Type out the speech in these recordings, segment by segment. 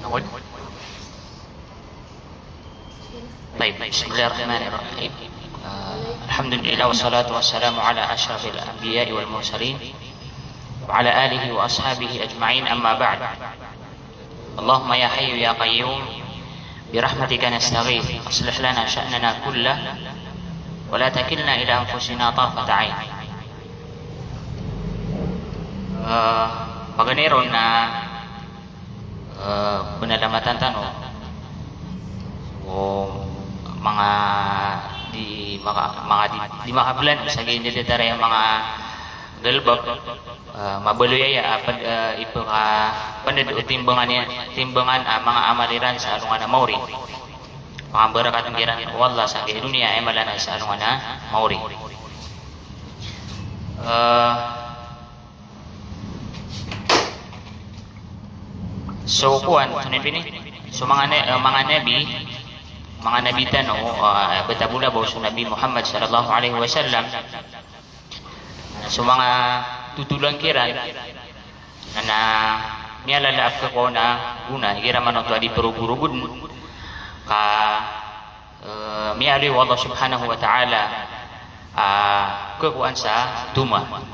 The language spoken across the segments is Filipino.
أول. طيب بسم الله الرحمن الرحيم. الحمد لله والصلاة والسلام على أشرف الأنبياء والمرسلين وعلى آله وأصحابه أجمعين، أما بعد. اللهم يا حي يا قيوم برحمتك نستغيث أصلح لنا شأننا كله ولا تكلنا إلى أنفسنا طرفة عين. Pagganiron na pendalamatan tanong o mga di makabulan sa giniditara yung mga galbab mabaluyaya ipaka pandad o timbangan mga amaliran sa alungan na mauri mga barakat ng giran wallah sa dunia ay malana sa alungan na mauri. So kuan tunay bini so mga nabi tano betabula bahawa Nabi Muhammad sallallahu alaihi wasallam so mga tutulang kiran na nialalaap ko na guna hira man ito adi perugurugud ka miali Allah subhanahu wa ta'ala kekuan sa tuma.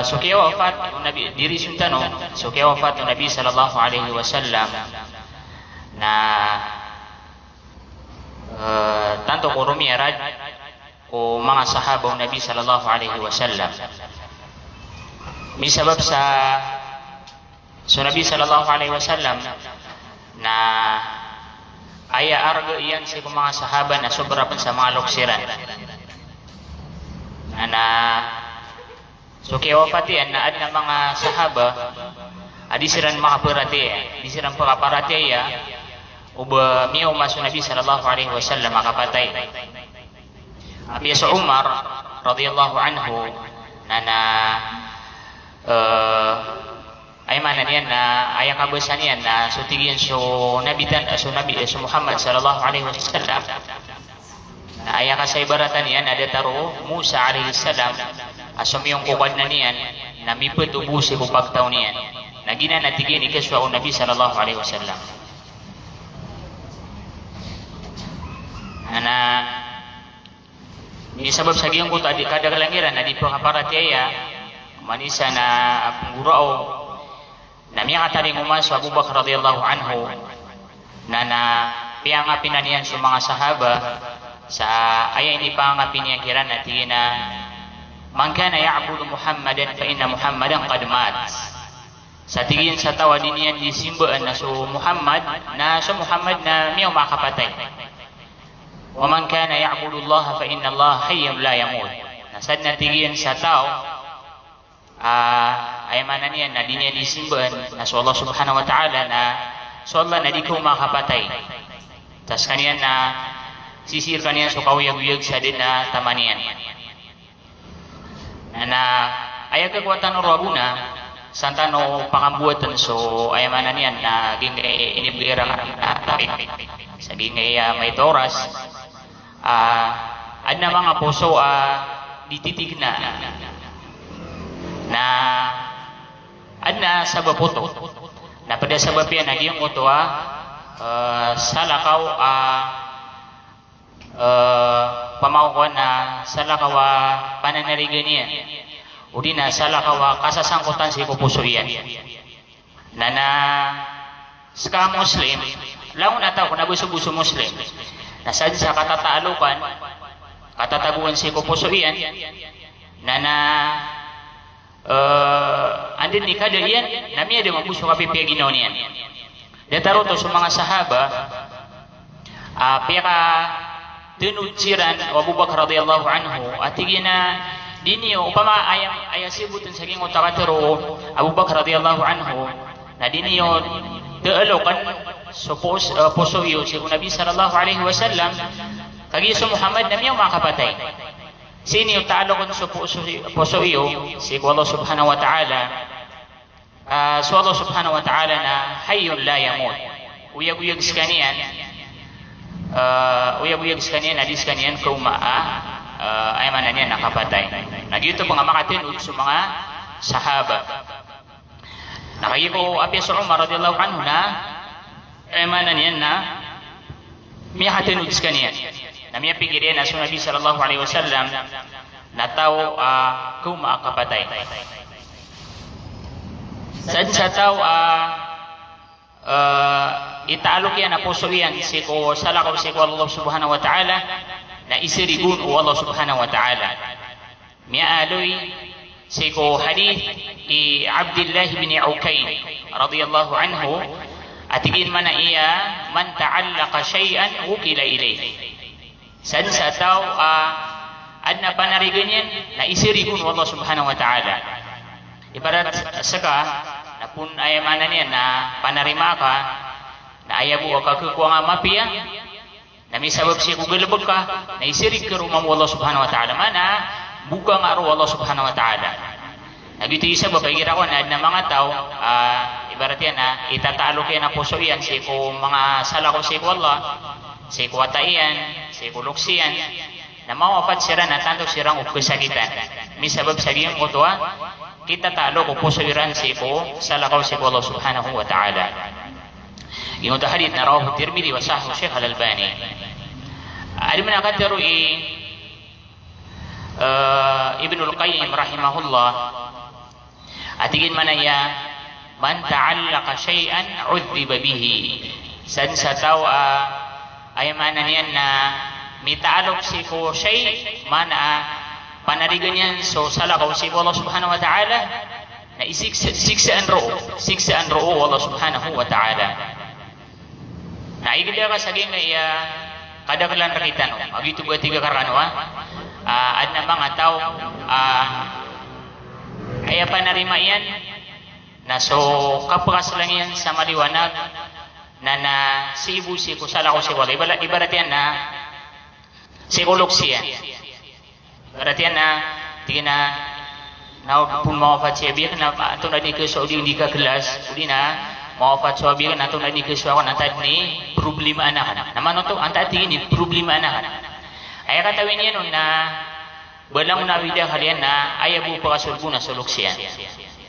So kaya wafat Nabi diri suntano so kaya wafat Nabi sallallahu alaihi wasallam na tanto ko rumiyarad o mga sahabaw Nabi sallallahu alaihi wasallam may sabab sa so Nabi sallallahu alaihi wasallam na aya arga iyan sa mga sahaba na sobra pa sa mga luksiran na so kaya wafatian na ad na mga sahaba adi siran makaparati di siran pakaparati ya uba miyaw maso Nabi sallallahu alaihi wasallam makapatay abi sa Umar radhiyallahu anhu na ay manan yan na ayang kabasan yan na so tigyan so Nabi so Muhammad sallallahu alaihi wasallam na ayang kasaybaratan yan ada taro Musa alaihi salam asam yung kubad na niyan na mipet ubusi ko pagtaw niyan na ginanatigin ikaswa o Nabi sallallahu alaihi wasallam na isabab sa giyong ko tadi kadagalangiran na di po kaparatiyaya manisa na apungurao na miyakataling umaso Abu Bakar radhiyallahu anhu na piyangapin na niyan sa mga sahaba sa ayay ni pangapin niyan kiran na tigin na man kana ya'budu Muhammadan fa inna Muhammadan qad mat. Sa tingin sa tawa din yan disimbaan na so Muhammad na miyaw makapatay. Wa man kana ya'budu Allah fa inna Allah hayyun la yamut. Nasad na tingin sa tao ay manan yan na din yan disimbaan na so Allah subhanahu wa ta'ala na so Allah na di ko makapatay. Tas kaniyan na sisir kaniyan so kawiyag-uyag sa din na tamaniyan. Na ayaw kekuatan Rabuna santano pangambuatan so ayaw manan yan na gingay inibira na tarik sa gingay may toras ad na mga puso dititig na ad na sabapoto na pada sabab yan naging uto salakaw pamaukuan na salakawa pananarigan niya o di na salakawa kasasangkutan si pupuso yan na ska Muslim lang na tao kung nabuso-buso Muslim na sa katataalukan katataguan si pupuso yan na andin ni kada yan na miya di mabuso kapipya ginaw niyan detaro to sa mga sahaba pika tinutsiran Abu Bakar radhiyallahu anhu atigin na dinyo upama ayang sibutin sa gingo takatero Abu Bakar radhiyallahu anhu na dinyo dealokan so puso iyo si Nabi sallallahu alaihi wasallam kagi so Muhammad na miyaw makapatay sini yung taalokon so puso iyo si Allah subhanahu wa ta'ala so Allah subhanahu wa ta'ala na hayyun la yamut uyag-uyag skanian uyab-uyab sekanian hadis sekanian ay manan niya nakapatay. Nagito mga makatinod sa mga sahaba. Nakaya ko apya sa Umar radiyallahu anhu na mana niyan na miya hatinuds ka niyan. Na miya pigirin na Nabi sallallahu alaihi wasallam na tao kung makakapatay. Sa tao itaalok yan na puso yan si ko salakaw si ko Allah subhanahu wa ta'ala na isirigun o Allah subhanahu wa ta'ala. Miya aloy si ko hadith i Abdullah bin Ukayn radiyallahu anhu atigin man na iya man ta'allaqa shay'an ukila ilayh. San sa tao adna panarigan yan na isirigun Allah subhanahu wa ta'ala. Ibarat saka na pun ayamanan yan na panarima ka na ayabu ka kukuha nga mapiya na may sabab siya kugalabag ka na isirig ka rumam Allah subhanahu wa ta'ala mana buka nga ro Allah subhanahu wa ta'ala. Nagito isa ba pagira ko na mga tao ibarat yan na itatalo kaya na puso yan siya ko mga salako siya ko Allah siya ko wataian siya ko luksiyan na mawapat sira na tanto sirang ukesakitan may sabab sa giyong kutuwa kita talo ko puso iran siya ko salakaw siya ko Allah subhanahu wa ta'ala. Yung ito hadith na rawahu Tirmidhi wa sahahu Syekh Al-Albani. Alam na katero Ibnul Qayyim rahimahullah atigin manaya man ta'allaqa shay'an 'udhiba bihi. San sa tao ay manan yan na mitaalok si ko shay man panarigan yan so salakaw si Allah subhanahu wa ta'ala na isiksaan roo Allah subhanahu wa ta'ala. Naigil ka sa gina kadakalan rakitan magito ba tiga karanwa adna mga tao ay panarima yan na so kapakas lang yan sa maliwanag na si ibu si ko salakaw si wala ibarat yan na psikolog siya ibarat yan na tingin na pun mawafat siya biya na ito na di ka sa hindi ka kelas uli na mawafat siya biya na ito na di ka sa ako natad ni problema anakan naman ito ang tatingin ni problema anakan ay katawin yan na balang nawida kalian na ayabu pa kasulbo na sulok siya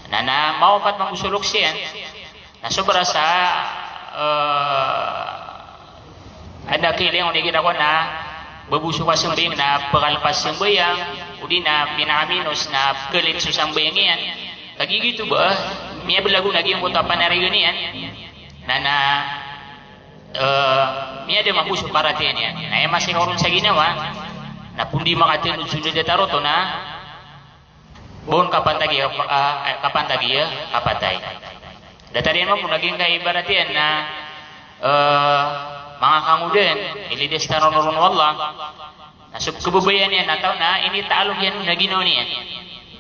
na mawafat magusulok siya na sobra sa ada kiling unig ko na babuso ka sambayang na pakalpas sambayang uli na pinakaminos na galit sa sambayang yan kagigito ba miya balago naging ko tapanarigan yan na miya de mabuso paratian yan na masikaroon sa ginawa na pundi makatinod sunod na taroto na buon kapantagi kapatay datarin mo kung naging kaibarat yan na mga kangudan ilides na ron wallah na subkububayan yan nataw na initaalog yan na ginawa niyan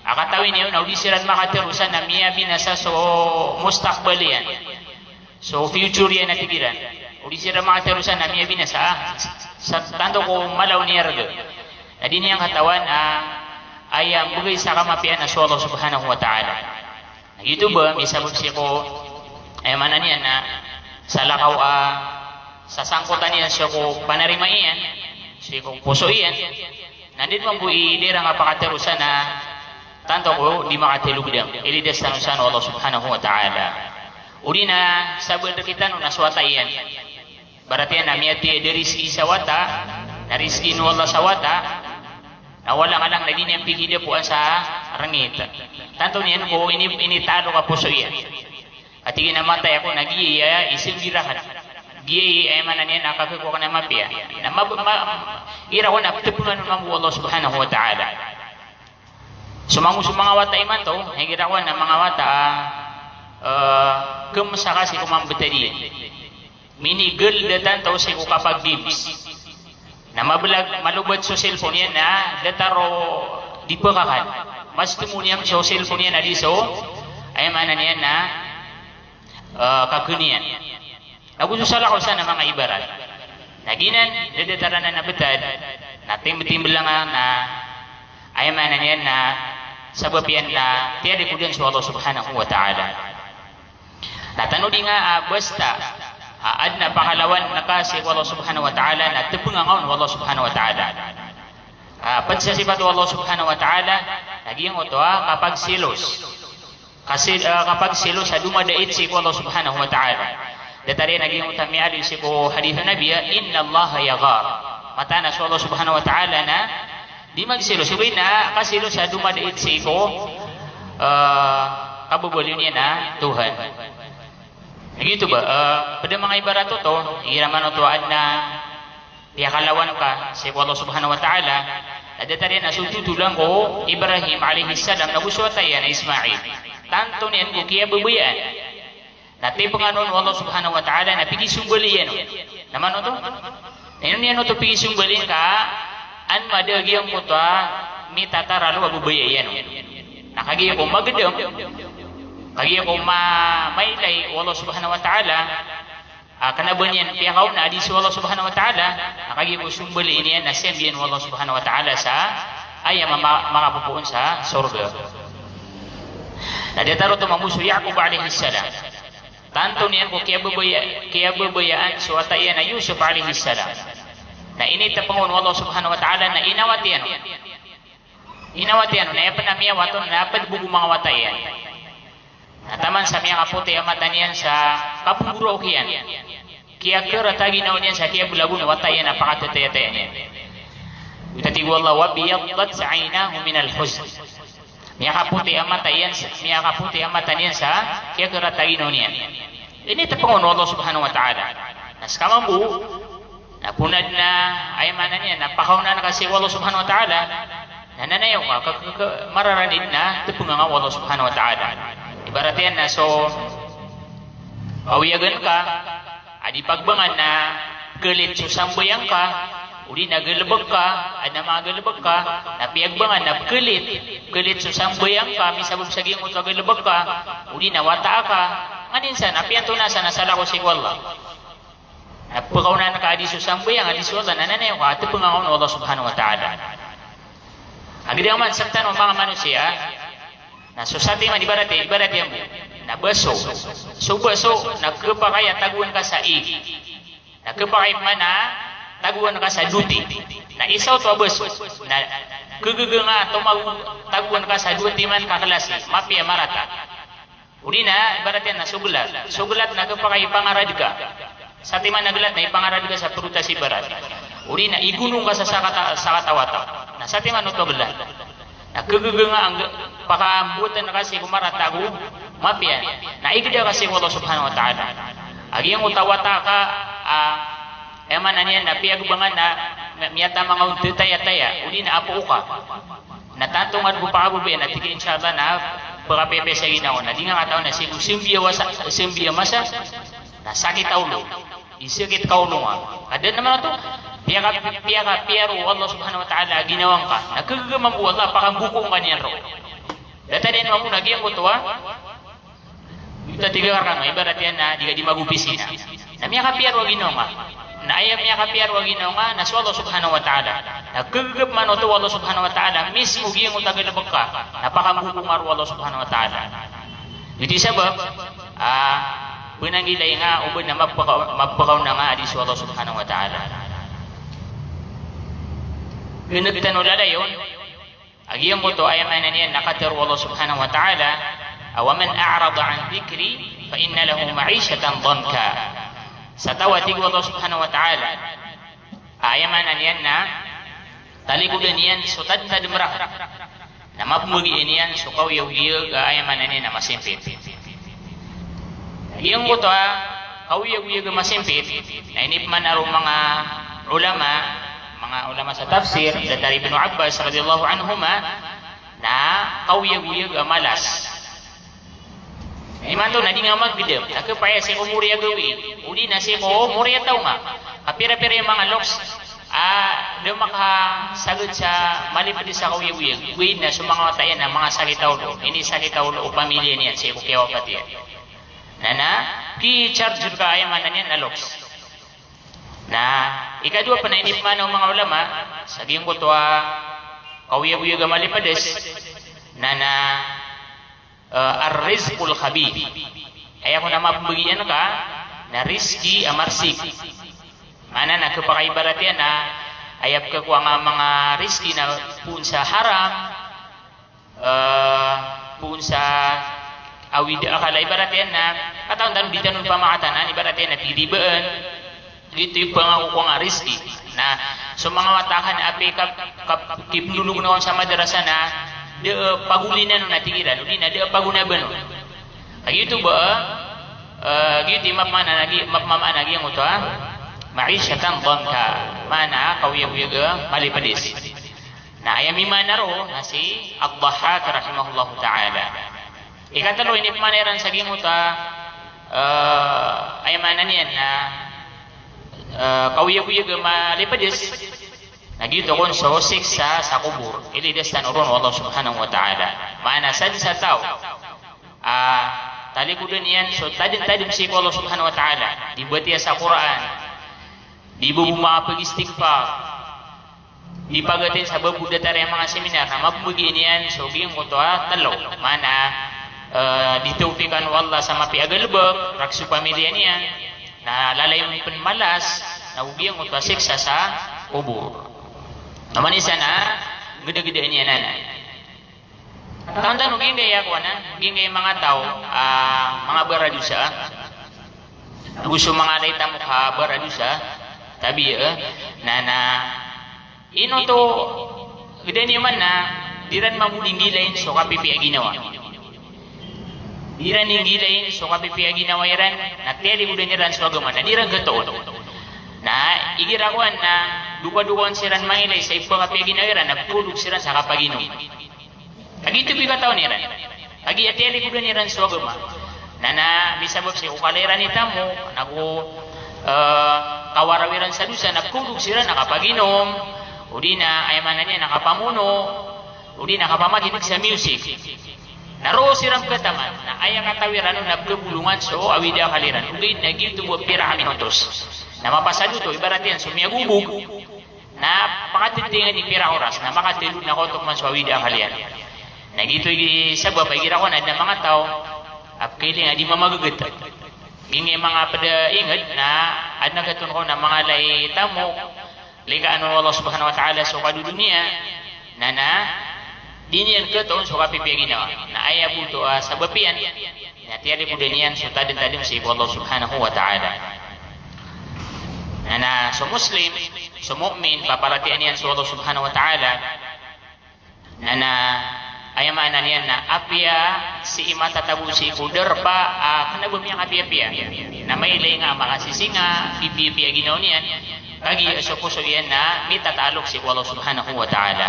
akatawin yun na udisiran makatirusan na miya binasa so mustakbal yan so future yan natigiran udisiran makatirusan na miya binasa sa tanto ko malaw niya rado na din niyang katawan ay bugay sa kamapian na so Allah subhanahu wa ta'ala ito ba may sabab siya ko ay manan yan na sa lakaw sa sangkutan yan siya ko panarima iyan siya ko puso iyan nandit man po ilira nga pakatirusan na tanto ko di makatilog lang ilides na nusan Allah subhanahu wa ta'ala uli na sabal na kita nung naswata iyan barat yan na miyati deriski sa wata na riski no Allah sa wata na wala ka lang naging yung pigilya po sa rangit tanto niyan ko initalo ka puso iyan at namatay ako nagiya isang girahan giya ay manan yan nakakiko ka na mapia na ira ko na patupunan ng Allah subhanahu wa ta'ala sumangus mga wata iman to nagira ko na mga wata kumsaka si kumambetadi minigil datan to si ko kapag games na malubad sa cellphone yan na dataro di pakakan mas tumuniyam sa cellphone yan na di so ay manan yan na kagunian nagusto sa lakaw sa mga ibarat naginan dedetaranan na betad natim-tim lang na ay manan yan na sabab yan na tiyari ko din sa Allah subhanahu wa ta'ala natanong din nga basta ad na pakalawan na kasi Allah subhanahu wa ta'ala na tepungangaon Allah subhanahu wa ta'ala pansasifat Allah subhanahu wa ta'ala naging ito kapag silos Kasi kapag silo sa dumadait si Allah subhanahu wa ta'ala. Datari naging utami ali si ko hadith Nabi, inna Allah yaghar. Mata na so Allah subhanahu wa ta'ala na di magsilo. Subay na kasilo sa dumadait si ko kabubulin niya na Tuhan. Gitu ba? Pada mga ibarat to, iraman to na piyakalawan ka si Allah subhanahu wa ta'ala. Ada tadi na sututulang ko Ibrahim alaihi salam na buswataya na Ismail. Tanto niyan ko kaya bubuyan. Nati penganon Allah subhanahu wa ta'ala na pigi sumbalian. Naman to? Ayun niyan to pigi sumbalin ka an madagiyang mo to mi tataralu abubayan. Nakagi ko magdem. Kagi ko mailay Allah subhanahu wa ta'ala. Kanaban yan piyakaw na adi si Allah subhanahu wa ta'ala. Nakagi ko sumbaliin yan na sembiyan Allah subhanahu wa ta'ala sa ay makapupuon sa surga. Nadataro to mamuso Yaqub alaihi salam. Tanto niyan ko kaya babayaan suwata yan na Yusuf alaihi salam. Na inita pangun Allah subhanahu wa ta'ala na inawatian. Inawatian na epanamiyawaton na padbugo mga watayan. Nataman sa mga kaputi amatan yan sa kapunguro kiyan. Kaya keratagi na niyan sa kaya bulagun watayan na pakatutayatayan yan. Utatigo Allah wabiyaddat sa aynahu minal huzn. Miya kaputi amatayan sa kaya keratagi na niyan. Ini tapangon Allah subhanahu wa ta'ala. Nas kamambu napunad na ayamanan niya napakauna na kasi Allah subhanahu wa ta'ala. Nananayaw ka mararanid na tapunga nga Allah subhanahu wa ta'ala. Ibarat yan na so pawiyagan ka adi pagbangan na galit susambayang ka uli nagalabag ka na magalabag ka napiyagbangan na galit susambayang ka misabog saging mo tagalabag ka uli nawata ka nganinsan napiyantunasan na sala ko si Allah napakauna na ka adi susambayang adi suwala nananayaw ka at pangangon Allah subhanahu wa ta'ala agad man saktan ng mga manusia na susati man ibarat yan mo na baso so baso nagkapakaya taguan ka sa igi nagkapakaya man na taguan ka sa duti na isaw to baso na kagaga taguan ka sa duti man kakalasi mapia marata uli na ibarat yan na sugulat nagkapakaya pangarad ka sa timan naglat na ipangarad ka sa prutas ibarat uli na igunong ka sa sakatawata na sa timan ito gulat nagkagaga ang pakaambutan na kasi kumaratago mapyan naigda kasi Allah subhanahu wa ta'ala agi ang utawata ka eman na niyan na piyagbangan na miyata mga untitaya-taya uli na apo ka natantungan ko pa kabubi na tigil inshallah na pakapepe sa ginawa na di nga kataon na simbiya masa na sakit kaulo isikit kaulo nga kada naman ito Piyaro Allah subhanahu wa ta'ala ginawang ka nagkagagamang po Allah pakambukong kanyan ro data din mo nagyang ko to ito tiga ka no ibarat yan na di ka di magupisin na miya ka piyaro ginawang ka na ayam miya ka piyaro ginawang ka na so Allah subhanahu wa ta'ala nagkagagamang to Allah subhanahu wa ta'ala mismo giyang mo tagalabag ka napakambukong aro Allah subhanahu wa ta'ala ito sabab pinangilay nga ubod na magpakaw na nga adi so Allah subhanahu wa ta'ala Pinagtanulala yun, agiyang mo to ay manan yan nakatiru Allah subhanahu wa ta'ala awaman a'rada an dhikri fa inna lahu ma'ishatan dhanka sa tawatig Allah subhanahu wa ta'ala ay manan yan na talikudan yan sutad na dumrak na mapumugiin yan sukaw yaw-yaw ay manan yan na masimpit agiyang mo to kaw-yaw-yaw masimpit na inipman arong mga ulama sa tafsir dari Ibnu Abbas radhiyallahu anhuma na kauyag-uyag malas. Iman to na di nga magdidem. Nakapaya si ko muriya gawi. Uli na si ko muriya taw nga. Kapira-pira yung mga loks do makasagod sa malipad sa kauyag-uyag. Wait na sa mga watayan na mga sakitawlo. Ini sakitawlo o pamilya niyan si ko kaya pati. Na ki-charge ka ay manan yan na loks. Na ikadua pa na inipman ng mga ulama saging ko to kauyag-uyag malipades na ar-rizqul khabib ay ako na mapagbigyan ka na rizki amarsik mana na kapakaibarat yan na ayap ka ko ang mga rizki na pun sa haram pun sa awid akala ibarat yan na kataon dan bitanun pamakatanan ibarat yan na titibaan dito yung pangako nga riski na so mga watakan api kipnulog na sa madrasa na de pagulinan na tigiran udi na de pagunaban gitu ba gitu mapmana lagi ang uto ma'isyatan dhanka mana kawiya-wiya malipadis na ayami manaro na si Ad-Dhahhak rahimahullahu ta'ala ikatalo ini pamaneran sa gimuta ayamanan yan na kawiya-wiya malipadis na gitu kung so siksa sa kubur ilidestan uron Allah subhanahu wa ta'ala mana sad sa tao talikudan yan so tadim si Allah subhanahu wa ta'ala dibuat ya sa Quran dibubuh mga pag-istighfar dipagatin sa babudatar yung mga seminar na mabugiin yan so biyang ko to talo mana ditufikan wallah sa mapiagalbag raksu pamilya niya na lalay mo malas na ubiyang ko to siksa sa kubur naman isa na gede-gede niya nanay taon-taon uging kaya ko na uging kaya mga tao mga baradusa gusto mga alay tamukha baradusa tabi na ino to gede niyo man na diran mamulinggilain so kapipi ginawa diran ninggilain so kapipi ginawa yaran na teli udah niran so agama na diran gatoon na igirakuan na duka-dukaan siran mangilay sa ipa kapipi ginawa yaran na pulog siran sa kapaginom agito pi kataon yaran agi ateli udah niran so agama na bisabab si ukalairan itamo naku kawarawiran sa dusa napulog sila nakapaginom udi na ayamanan niya nakapamuno udi nakapamaginig sa music naro siram kataman na ayang katawiran na nagpulungan so awida kaliran udi naging tubo pira kami hotos na mapasado to ibarat yan sumiyagubog na pakatintingan ni pira oras na makatilog na kotok man so awida kaliran nagito sabab ay gira ko na mga tao apkiling adi mamagagat Gingi mga pada ingat na ad nagatun ko na mga lay tamo likaan mo Allah subhanahu wa ta'ala so kadudunia na dinian ketoon so kapipigin na ayaw po sa bapian na tiyari po din yan so tadin-tadin sa Allah subhanahu wa ta'ala na so muslim so mu'min paparatian yan so Allah subhanahu wa ta'ala na ayamanan yan na apya si imata tabusi kuder pa kanabum yang apya-apya na may ilay nga makasisinga pipi-piya ginaw niyan kagi so yan na mitatalok si Allah subhanahu wa ta'ala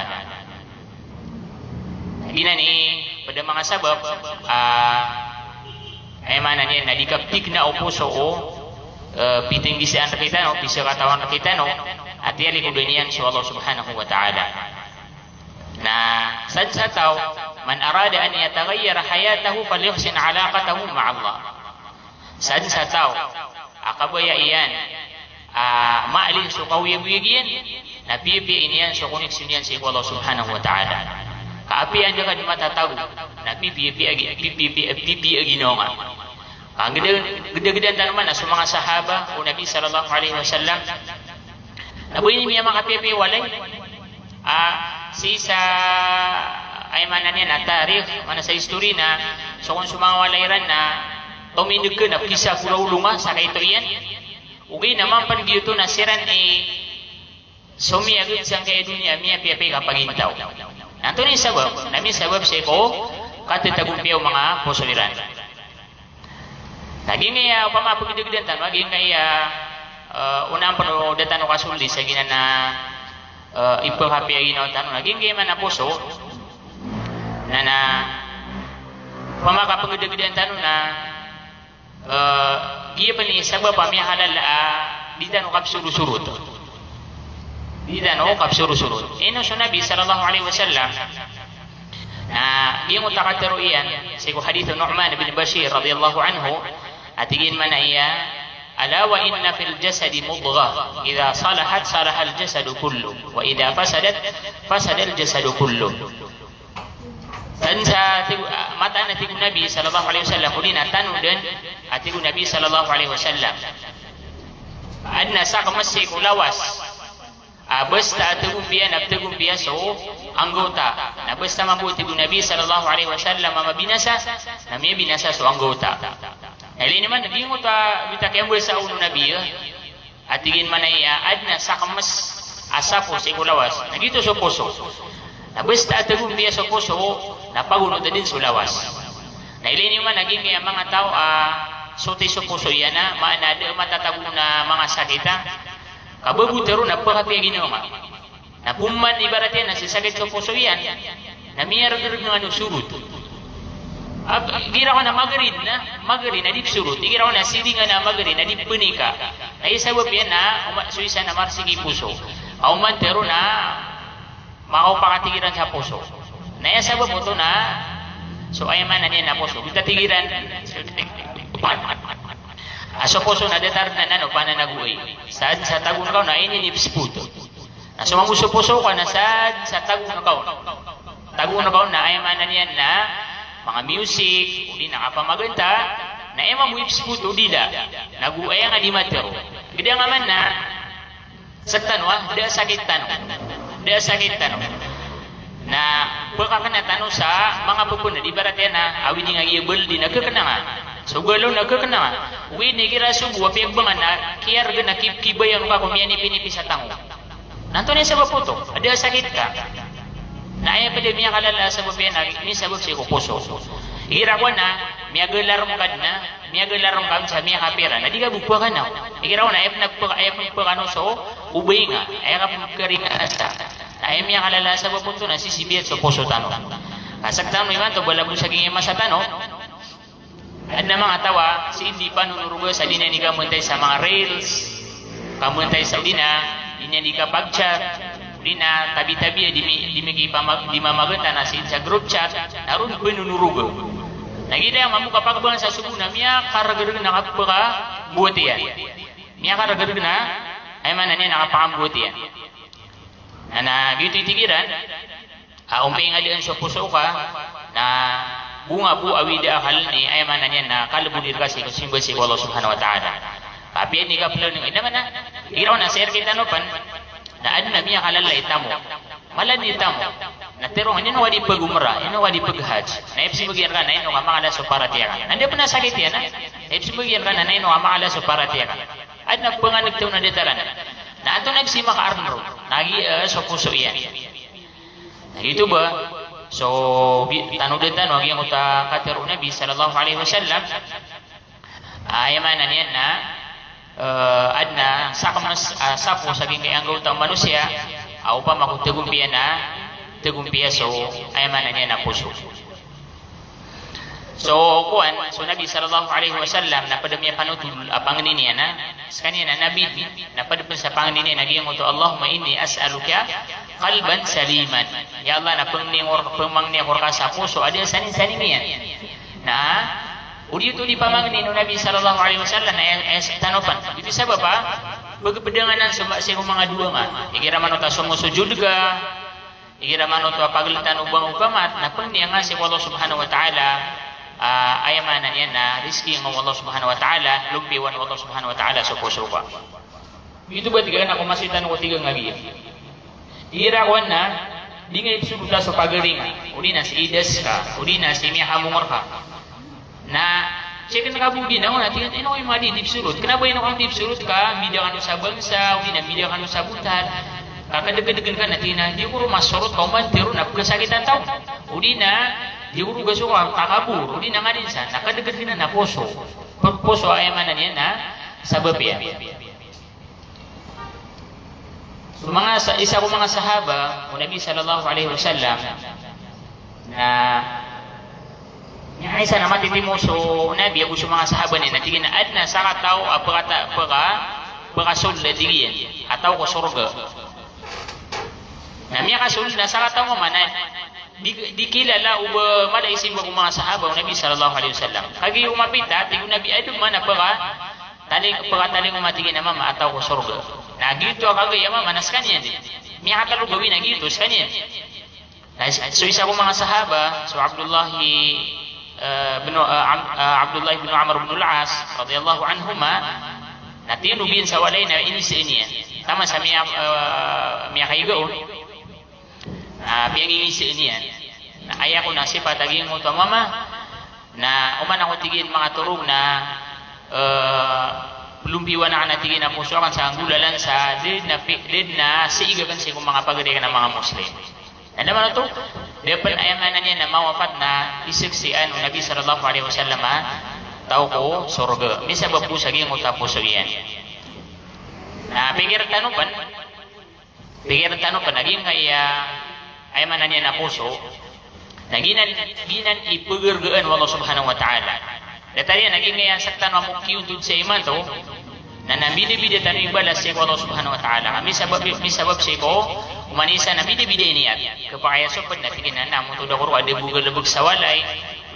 ginani pada mga sabab ayamanan yan na dikaptik na upuso o piting bisaan kita no bisa katawan kita no at yali kudo niyan si Allah subhanahu wa ta'ala na sad sa tao man arada an yataghayyara hayatahu falyuhsin alaqatahu ma'a Allah sad sa tao akabaya iyan maalin so kawiyag-wiyagin na pipiin yan so koneksyon yan sa Allah subhanahu wa ta'ala kaapian ka di matatago na pipi nga ang gede-gedean naman na sa mga sahaba o Nabi sallallahu alaihi wasallam nabuhin niya mga pipi walay si sa ay manan yan na tarikh mana sa history na so kung sumawalairan na tuminig ka na kisa kulaulunga sa kaito yan ugay naman panigito na siran sumiyagod siyang kaya dunia miya piyapi kapagintaw nato ni sabab nami sabab siya ko katitagumpiyaw mga pusuliran naging kaya upamapagidagdan tan naging kaya unang panodatan o kasuldi sa gina na ipanghapi ang ginawa tanong naging man na puso na pamakapagdagdagan tanong na giya pa ni sabab pa miya halal di tanong kapsuru-surut di tanong kapsuru-surut ino so Nabi sallallahu alaihi wasallam na giya mo takataro iyan sa hadith Nu'man bin Bashir radiyallahu anhu at igin man iya ألا وإن في الجسد مضغة إذا صلحت صلح الجسد كله وإذا فسدت فسد الجسد كله dan sa mata na tigu Nabi sallallahu alaihi wasallam uli na tanong din at tigu Nabi sallallahu alaihi wasallam adna sa kamasik lawas basta tagumpiya nabtagumpiya so anggota na basta mabuti bu Nabi sallallahu alaihi wasallam mabinasa na may binasa so anggota ili naman naging uta bitak yang sa ulo Nabi at tigin man ay adna sakamas asapo sa ikulawas nagito so puso na basta tagumpiya so puso napagunod din sa lawas na ili naman naging mga tao sote so puso yan na maanada matatago na mga sakita kababutero na pakatiya ginawa na puman ibaratnya na sisakit sa puso yan na miyarag-rag ng ano surut gira ko na magarin na di surut gira ko na siringan na magarin na di punika na isabab yan na suisa na marsigi puso aumantero na makapakatigiran sa puso na isabab mo to na so ayaman na niya na puso bitatigiran aso puso na detar na nano pananaguay sad sa tagun ka na ininips puto na sumanguso puso ka na sad sa tagun ka na ay manan yan na mga music uli nakapamaganda na ema muips puto dila naguay nga di matero gede nga man na sa tanwa da sakit tanong na pagka na tanong sa mga pupuna di baratya na awin nga gibel di nagkakana nga so galaw nagkakana nga wini kira subuwa piyagbangan na kiyar na kibayan ka kung yan ipinipi sa tango nanto na sa baputo ada sakit ka na ay pwede miya kalala sa bapiyan may sabab siya kupuso ikira ko na miya galarom ka sa miya kapira na di ka bukwa ka na ikira ko na ayap nagpakano so ubay nga ayap nagkaringa sa ay miya kalala sa baputo na sisibiyat sa puso tanong kasagtan mo iman to balabong saging ima sa tanong at na mga tawa, si hindi pa nunurugo sa dina ni kamuntay sa mga rails, kamuntay sa dina ni ka pag-chat, dina tabi-tabi, di mamaganda na sa group chat, naroon ko nunurugo. Nagita yung mamuka pagbangan sa sumuna, miya karagarag na kapaka buti yan. Miya karagarag na, ay man na niya nakapakambuti yan. Na dito itigiran, umpay nga diyan sa puso ka, na bunga bu awida akal ni ay manan yan na kalabunir kasi kung simbol si Allah subhanahu wa ta'ala kapiyan ni kaplo ng inaman na iraw na sir kita no pan na ad na miya kalala itamo malan itamo na terong ano wadi pagumra ano wadi paghaj na ipsi bagyan ka na ino nga makala so para tiya ka nandi pa nasakit yan na ipsi bagyan ka na ino nga makala so para tiya ka ad nagpanganig tayo na detaran na ato nagsima ka arnro nagi so puso yan na ito ba so tanong din tanong yung uta katero Nabi sallallahu alaihi wasallam ayamanan yan na adna sakamas sapo saging kay anggota manusia aw pa makutagumpiya so ayamanan yan na puso so Nabi sallallahu alaihi wasallam napadami panutul apangin niya na kanina Nabi napadapon sa pangin niya naging uto Allahumma inni as'aluka qalban saliman ya Allah na pangmangnior ka sa puso ada sanin niya na udi itu di pamangnin Nabi sallallahu alaihi wasallam na tanopan itu sebab apa begepedanganan sa mga dua nga ikira man uta sumusujud ka ikira man uta paglitan ubang upamat na pangniya nga si Allah subhanahu wa ta'ala ayamanan yan na rizki ng Allah subhanahu wa ta'ala lumpiwan Allah subhanahu wa ta'ala sa puso ka itu ba tiga na kumasitan ko tiga nga giya irawan na di nga ipsuduta sa pagaring uli na si idas ka uli na si miya hamungor ka na siya ka nakabugi na una tingnan ino yung mga dipsurut kenapa yun akong dipsurut ka media ka sa bangsa uli na media ka sa butan kakadagadagan ka na tingnan di ko masurot ka umantiro na pagkasakitan tao uli na di ko gaso ka kakabur uli na nga din sa nakadagad na puso puso ayamanan yan na sabab yan so isa ko mga sahaba o Nabi sallallahu alaihi wasallam na isa na matitimoso Nabi ako sa mga sahaba niya natigin na ad na sa kataw pagkasul na digyan ataw ko surga na miya kasul na sa kataw mo manan di kilala uba malaisip ako mga sahaba o Nabi sallallahu alaihi wasallam kagi umapita tigo Nabi ay dumana pagkataling umatigin na mama ataw ko surga na gitu kagaya mama nas kanyan miya katalo gawin na gitu sa kanyan so isa ko mga sahaba so Abdullah bin Amr bin al-As radhiyallahu anhuma Nanti nubin sa walay na ini sa iniya. Tama sa miya kaigaon. Biyang ini sa iniya. Na aya ko na si patagin mo to mama na uman ako tigin mga turong na lumbiwa na natigin na puso kan sa anggulalan sa din na siiga kan sa mga pagadikan ng mga Muslim. Na naman ito, dapat ayaman niya na mawafat na isiksian ng Nabi sallallahu alaihi wasallam tao ko surga. Misa ba po sa giyang utapos sa giyan. Pikir tanong pa, naging kaya ayaman na niya na puso, naginan ipagirgaan wa Allah subhanahu wa ta'ala. Datari naging kaya saktan wa mukiyudud sa iman to, na nabidi-bidi tanong ibalas siya Allah subhanahu wa ta'ala. Misabab siya ko, umanisa na bidi-bidi niya. Kapag sopad na tiginan na mo to da kuro ada bugal-lubog sa walay,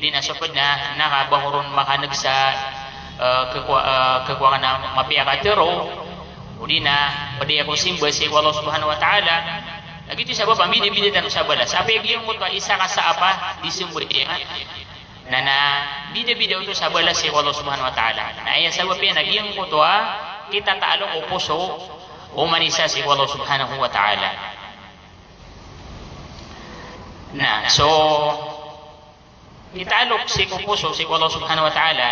di na sopad na nakabahuron makanag sa kekuangan na mapiyakatero, udi na padi ako simba siya Allah subhanahu wa ta'ala. Lagi itu sabab bidi-bidi tanong sa balas. Sabi yung mo isa ka sa apa, di sumber iya. Na bida-bida ito sa balas si Allah subhanahu wa ta'ala. Na ayan sabab yan, naging ko to kita taalong o puso o manisa si Allah subhanahu wa ta'ala. So, italok si puso si Allah subhanahu wa ta'ala.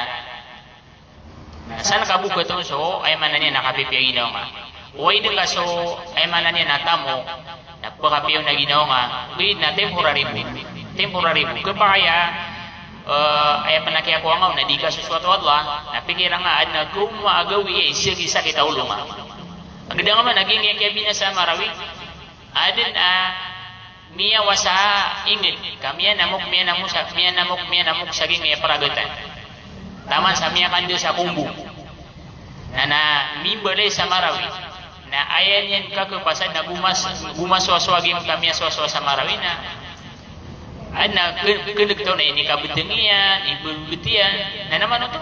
Saan nakabuka ito? So, ay man na niya nakapipiyaginaw nga. Uway din ka so, ay man na niya natamo, nagpakapiyaw na ginaw nga, wait na temporary mo. Kapaya, ay panakya ko nga, na di ka suswat Allah, napikiran nga, na kung maagawi, isa kita ulo nga. Ang ganda nga man, naging yakiyabi na sa marawi, adin miya wasa ingin, kamiya namok saging miya paragatan. Taman sa miya kandil sa kumbu, na mimbalay sa marawi, na ayan yan kakupasan na gumaswaswagin kamiya swaswa sa marawi na, na kenegto na ini kabutengian, ibulutian, na naman ito.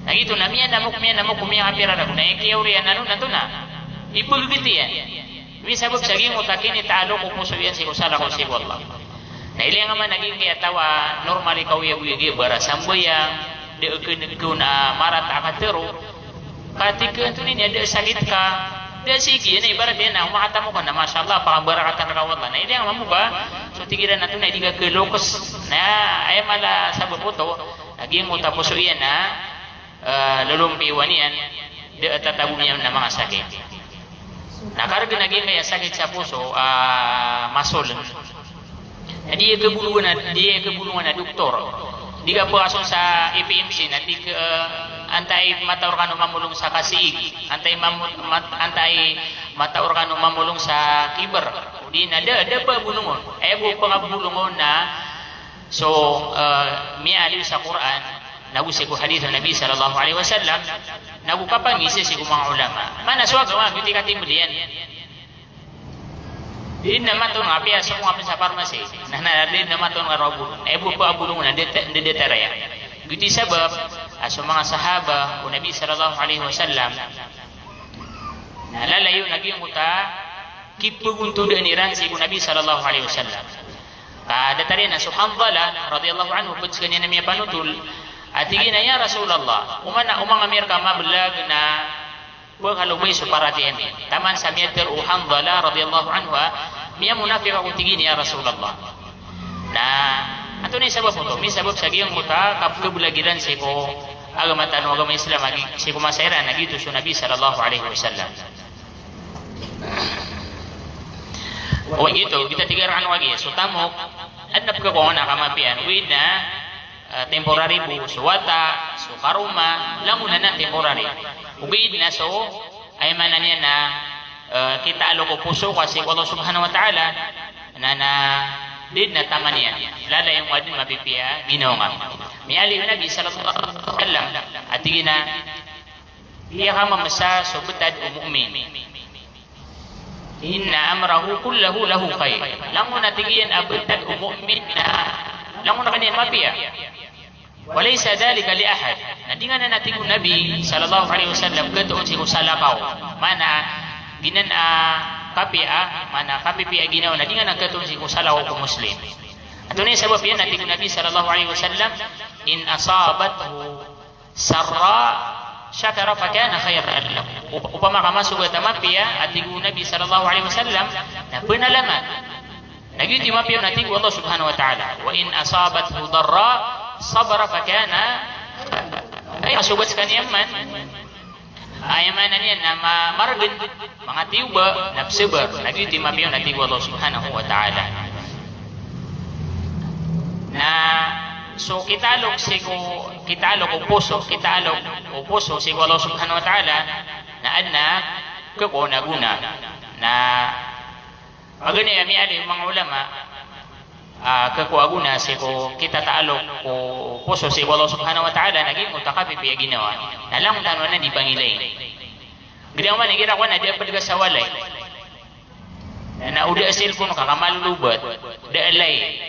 Nagito na miya namok kumiya kapira na kuna ikiyaurian na ibulutian. Misabog saging utakin italo ko puso yan si kusala ko si Allah. Na ilang naman naging kiyatawa normal ikaw yagi bara sambayang deukun na marat akatero patikan tu ni ada sakit ka dia sigi na ibarat dia na umakata mo ka na masyaallah pakabarakatan ka Allah na ilang mamu ba so tigiran nato na diga ke lokos na ay mala sabab to naging utapuso yan na lulumpiwan yan de tatabong yan na mga sakit. Nakarga naging kaya sakit sa puso masol. Dia kebulungan na doktor. Di ka puason sa EPMC na antay mataor ka mamulong sa kasig, antay mataor ka mamulong sa kiber. Di na da pa bulungon. Bu pangabulungon na so miali sa Quran, nagusi ko hadith ng Nabi sallallahu alaihi wasallam, nagukapangisi si mga ulama. Mana swag wa guti ka timulian. Din naman to nga piya sa mga sa pharmacy. Din naman to nga robot. Bu pa bulungon na deteraya. Guti sabab sa mga sahaba o Nabi sallallahu alaihi wasallam nalalayo naging muta kipuguntudan iran si Nabi sallallahu alaihi wasallam. Datari na Hanbala radhiyallahu anhu puts kanya na miya panutul at tigin na ya Rasulullah umang amir ka mablag na paghalumay sa paratihan taman sa miyater o Hanbala radhiyallahu anhu miya munafik ako tigin ya Rasulullah na ato ni sabab mo mi sabab sa giyang muta kapkabulagiran si ko agama Islam si ko masayran nagito sa Nabi sallallahu alaihi wasallam. O ito kita tigaran wagi so tamok adnap ka ko na kamapian with na temporary bu suwata so karuma lamunan na temporary ugid na so ay manan niya na kita alo ko puso kasi Allah subhanahu wa ta'ala na did na tama niya lala yung wadin mapipiya ginawa miali yung Nabi sallallahu alaihi wasallam at tigina iya ka mamasa so betad umu'min inna amrahu kullahu lahu khair lang mo natigiyan abetad umu'min na lang mo na kanyan mapiya walaysa dhalika li ahad nadingan na natin yung Nabi sallallahu alaihi wasallam gatoon si kusalakaw mana ginan mana kapipia ginawa na di nga nagkatong si kusalaw ko muslim. Ato na yung sabab yan natin Nabi sallallahu alaihi wasallam in asabathu sarra syakara fakana khairan lahu. Upama ka masuk ke tamapia atigu Nabi sallallahu alaihi wasallam na penalaman. Lagi ti mapia natigu Allah subhanahu wa ta'ala. Wa in asabathu darra sabara fakana ay asubat kaniya man. Ayaman niya na margen mga tiuba nabsabar. Lagi ti mapia natigu Allah subhanahu wa ta'ala. Na so kitalog upuso si Allah subhanahu wa ta'ala na adna kako naguna na agani ami ali mga ulama kako aguna si ko kita taalog ko puso si Allah subhanahu wa ta'ala naging utakapi piya ginawa na lang tanwa na di pangilay ginawa man igira ko na di apad ka sa walay na uda cellphone kakamalulubat da alay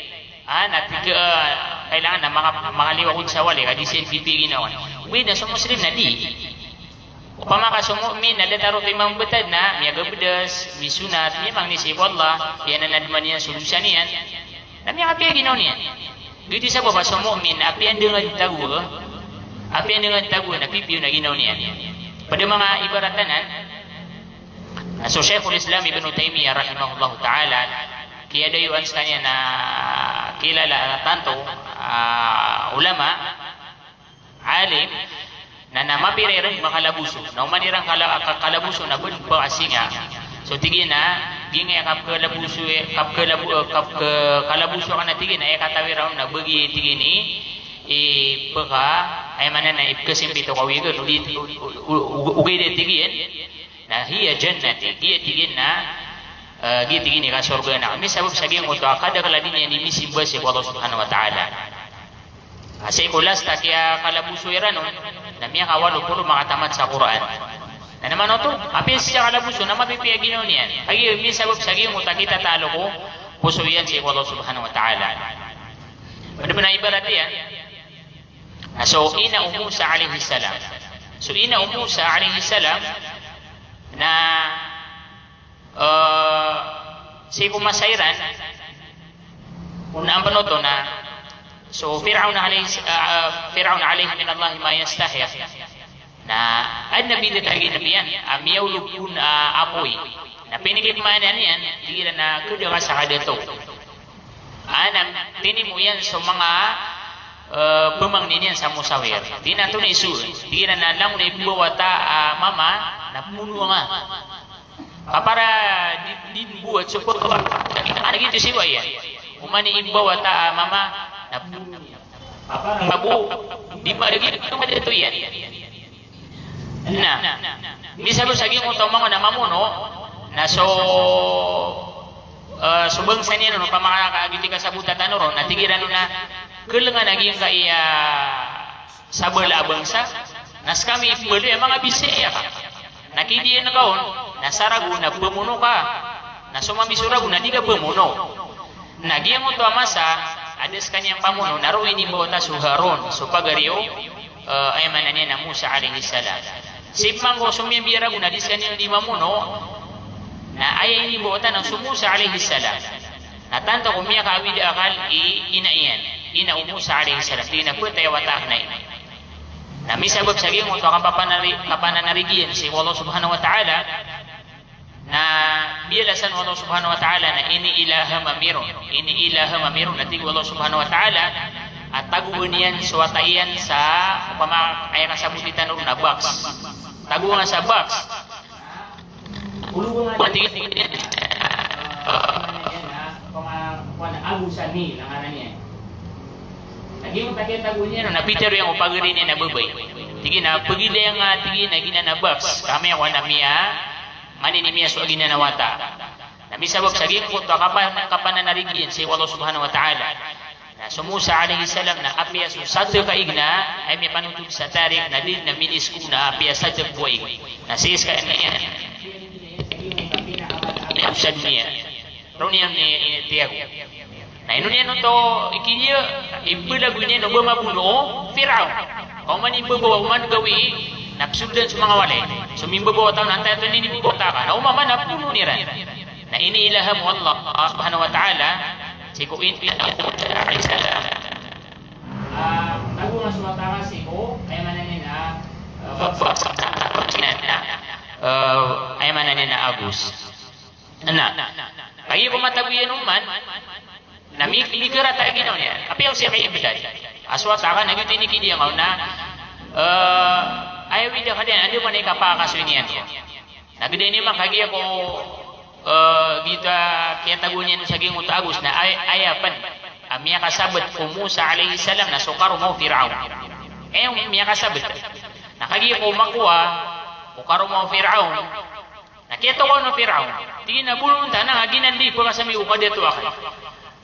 natiga kailangan na makaliwakod sa wali kadi selfie ginawan wida sa muslim na di upama ka sa mu'min na dataro timang betad na miyaga bedas misunat memang ni si Allah yan na nadman niya solusan niyan na miyaga piya ginaw niyan giti sa baba sa mu'min api ang dengan tagu na pipiyo na ginaw niyan pada mga ibaratanan so Sheikhul Islam Ibn Taymiyyah rahimahullah ta'ala kaya dayuan sa kanya na kilala tanto ulama alim na namapirerang makalabuso na umanirang kalabuso na ba asinga so tigin na ginga kalabuso ka na tigin na katawiraw na bagi tigin ni baka ay manan na ipkasimpito kawigan ugay de tigin na hiya jannati hiya tigin na gitu gini kan surga na kami sabab sabihin ko to kada kaladi niya ni misimba si Allah subhanahu wa ta'ala kasi kulas ta kaya kalabuso ira no na miya kawalo puro makatamat sa Quran na naman to api siya kalabuso na mapipiya ginaw niyan ay mi sabab sabihin ko ta kita talo ko puso yan si Allah subhanahu wa ta'ala ano ba na ibarat yan so ina Musa alaihi salam na si kumasairan unang panoto na so Fir'aun alayhi min Allah ma yastahi na ad nabi detagi nabiyan amiyawlug kun apoy na pinigitmanan yan dira na kuda ka sa kadato anam tinimu yan so mga pemangnin yan sa musawir di na ito na isu dira na lang na ibawata mama na puno nga para dibuat support ada gitu sih ya umani imbawa ta mama babu di mana gitu ada tu ya nah bisa lu sagi mo tomang na mamuno na so subeng sanya no pamaka kaagiti ka sa butatan ron na tigiran na kelengan lagi yang kaya sabela bangsa nas kami ibado mga bisaya nakidiyan na kaon nasaragu na pemuno ka na sumamisuragu na di ka pemuno nagyang mo to amasa adas kanyang pamuno naro ini bawa suharon so pagariyo ay mananya na Musa alaihi salam sipmang ko sumiyambiragu na dis kanyang di mamuno na ay ini bawa ng Musa alaihi salam na tanto kumiya kaawid akal ina Musa alaihi salam di na po tayo watak na na misabab sabihin mo ito kapananarigian si Allah subhanahu wa ta'ala na biyalasan Allah subhanahu wa ta'ala na ini ilaha mamirun na tigwa Allah subhanahu wa ta'ala at taguan yan suwatayan sa kaya kasabulitan na box taguan sa box matigit abusan ni langanan niya naging takit tagunya no napiter yang upagari ni nababay tigi na pagila yang tigi na gina na box kami ako na miya mani ni miya so gina na wata na misabab saging ko to kapan na narigin si Allah subhanahu wa ta'ala na so Musa alaihi salam na apia so sadyo kaigna ay may panutug sa tarik na din na minis ko na apia sadyo buhay na sis ka niya sa dunia ronian ni tiago na inunya to ikinya ibulagu niya no bumabuno Fir'aun o man ibabaw man gawi napsudan sa mga wale so mimbabaw taon antay ito ninibibota ka na umama na puno niran na iniilaha mo Allah subhanahu wa ta'ala si ko alayhi salam tago nga sumata ka si ko ay mananin na mana ni na Agus. Nah, lagi pemataguyan uman, na mikira tayo ginaw niya. Api ang siya kayo bedad. Aswata ka, naging tiniki niya nga na, ayaw hindi ka din, ano man ikapakasoy niya niya. Nagday ni makagi ako, kita kaya tagunin sa ging Agus na ayapan. Miya kasabot ko Musa alayhi salam na sukar mo Fir'aun. Miya kasabot. Nakagi ko makuha, sukar mo Fir'aun. Nakita ko no Fir'aun. Tingin na bulunta na ginandi ko kasami ukadito ako.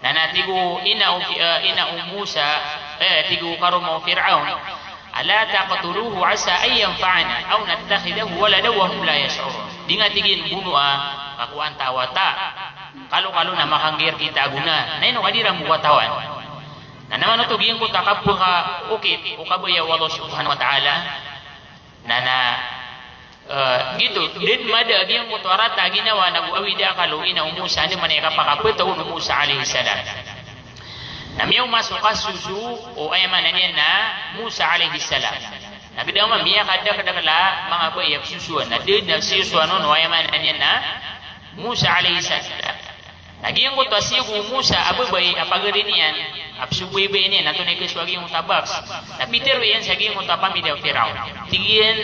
Na natigo ina Musa tigo karo mo Fir'aun. Ala taqtuluhu asa ay yanfa'ana aw nattakhidahu walada wa hum la yash'urun. Di nga tigin buno kakuan tawata. Kalau na makanggir kita aguna. Naino kadira mo katawan. Na naman ito giyan ko takap ka ukit ukaboy Allah subhanahu wa ta'ala. Gitu din mada giyan ko tuarata ginawa nag-uawida kalu ina Musa ni maneka pakapetaw no Musa alaihi salam. Namiyaw masuk susu o ayaman niya na Musa alaihi salam. Nagdaw mamiya kada mga bayab susuan na din na susuan no ayaman niya na Musa alaihi salam. Nagiyan ko to sigo Musa abay apagarin niyan apsubuy-bay niyan natunay ko swagi yung tabaks. Napitero yan sa giyong utapami daw Firaun. Tigiyan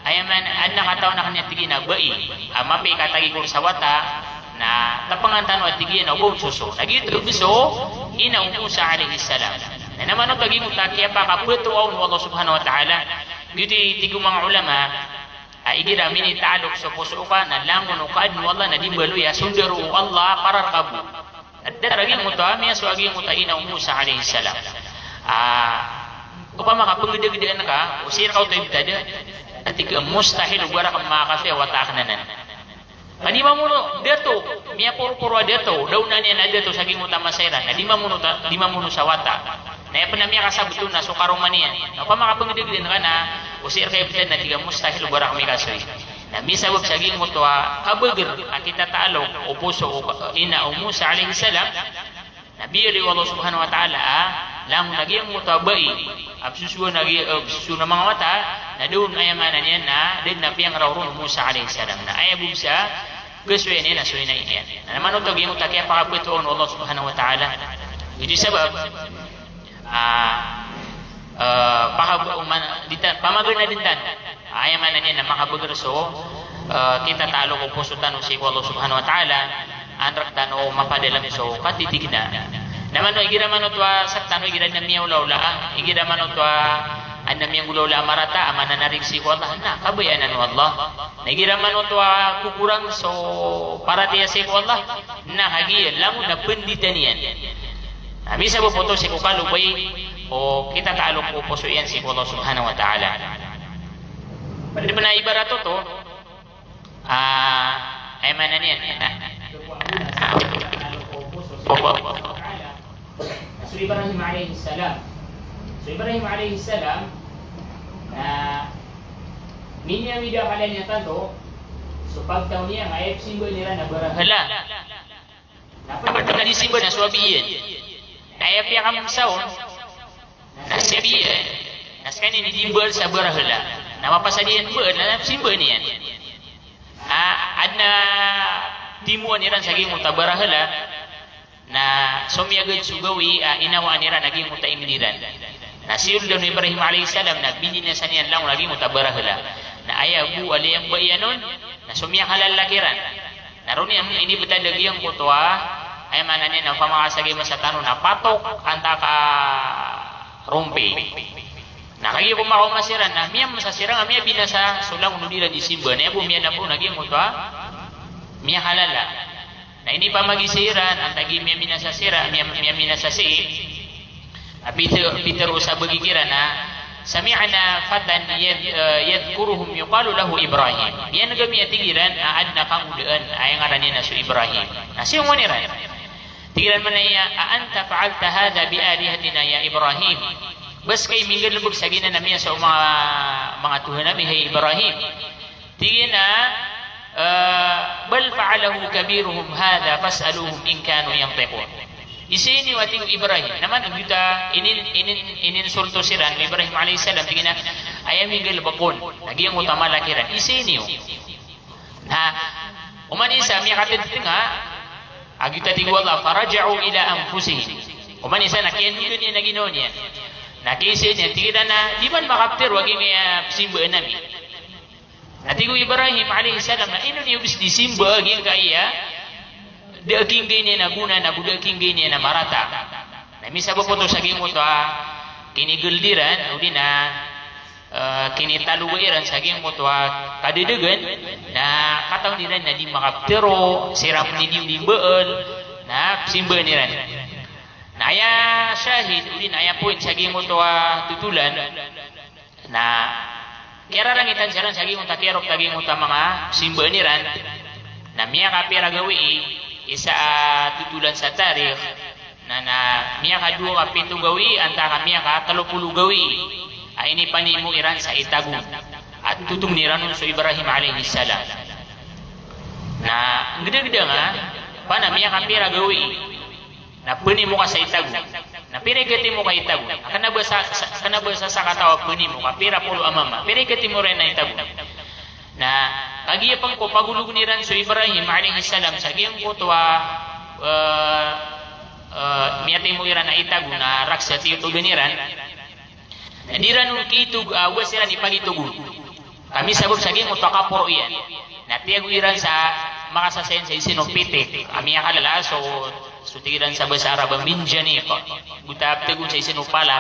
ayaman ad nakataw na kanya tigin na bai mapi katagi ko sa wata na tapangantan wa tigin na ubog suso nagito biso ina Musa alaihi salam na naman no tagi mo takiya pa kaputo aw Allah subhanahu wa ta'ala beauty tigo mga ulama igira mini taalok sa puso ka na langon o kaadno Allah na dimbalo ya sundaru Allah parar kabu at daragin mo to miya so agi mo ta ina Musa alaihi salam upama kapanggedegedean ka usir ka to ibtada atika mustahil ugara ka makakasya wata ka nanan. Kanima mo no, deto, miya puro deto, daw na niya na deto sa ging utama sayra, na lima mo sa wata. Na yan pa na miya kasabutun na, so karong maniyan. Na pa makapangdigdin ka na, usir kayo pitad na tiga mustahil ugara ka mikasoy. Na misabog sa ging utwa, kabagir, kita talog, o puso, ina o Musa alaihi salam, na biyali Allah subhanahu wa ta'ala, lang naging mutabay absusu na mga mata na doon ayamanan niya na din na piyang rawron Musa alaihi salam na ayabog sa guswe niya na suy na iyan na naman ito gimot na kaya pakapitoon Allah subhanahu wa ta'ala ito sabab pamagar na dintan ayamanan niya na makabagarso kita talo ko puso tanong si Allah subhanahu wa ta'ala andrak tano mapadalam so katitig na naman no igira man utwa saktan no igira namiya ulawla igira man utwa anamiyang ulawla marata amana narig si Allah na kabayanan no Allah igira man utwa kukurang so para tiya si Allah na hagiyan lang na penditan yan bisa po po si kukalubay o kita taalok po po so yan si Allah subhanahu wa ta'ala pada pa na ibarat to ay manan yan So Ibrahim alaihi salam minya mida kalian niya tanto so pagtaw niya ngayap simbol nila na barahala dapat tadi simbol na suabiyan ngayap yang kamang saon na sabiyan naskani ni dimbol sa barahala na mapasadian ba na simbol niyan adna timuan niran saging mutabarahala na somyagad sugawi inawa nira naging mutaimliran na siyul daw ni Ibrahim alaihi salam na bininasan niyan lang naging mutabarahala na ayabu aliyang bayanon na sumyak halalakiran naroon yan ini betadagyang kutwa ay mananin ang pamakasagay masatano na patok anta ka rumpi na kaya kumakaw masiran na miya masasirang miya binasa sulang unudiran di simba na yabu miya na po naging kutwa miya halala na ini pa magisiran ang tagi miya minasasira miya minasasi Peter usab bagikiran na sami'na fatan yadhkuruhum yuqalu lahu Ibrahim yan nagami tigiran adna kang udaan ay ngaran na si Ibrahim na siyong maniran tigiran man niya anta fa'alta hadha bi alihatina ya Ibrahim bas kay minggal lubog sa gina namiya sa mga tuhan namin hay Ibrahim tigina bal fa'alahu kabiruhum hadha fas'aluhum in kanu yantiqun isini wating Ibrahim naman kita inin sulto siran Ibrahim alaihi salam tingina ayam minggal bakon lagi yang utama lakiran isini Nah, umanisa miya katidtinga agita tigwala faraja'u ila anfusihim. Umanisa nakian dito niya nagino niya. Nakisi niya tira na di man makaptir wagi nga simba nami. Natigo Ibrahim alaihi salam na ino niya bis disimba agi kaya daking gini na guna na budaking gini na marata. Na misa po to saging mo to kiniguldiran udi na kinitaluwiran saging mo to kadidegan na kataw niran na di makaptero siram ni di beul na simba niran. Na aya syahid udi na aya point saging mo to tutulan na kira lang itan siran saging mo takirok taging mo ta mga simba niran na miya kapira gawi isa tutulan sa tarikh na miya ka 27 gawi anta ka miya ka 30 gawi ay ini panimo iran sa itagu at tutung niran so Ibrahim alaihi salam na gede-gede nga pana miya ka pira gawi na panimo ka sa itagu na pira gati mo ka itagu kana basa sa katawa panimo ka pira pulo amama pira gati mo rin na itagu na kagiyapan ko pagulog niran so Ibrahim alaihi salam saging ko to miyati mo iran na itagu na raksati ito ganiran na diran nung kitug wasiran ipagitugun kami sabab saging mo takapuro iyan na tiyago iran sa makasasayan sa isinopite kami akalala so tigiran sa basa arabang minjani ko butab tagun sa isinopala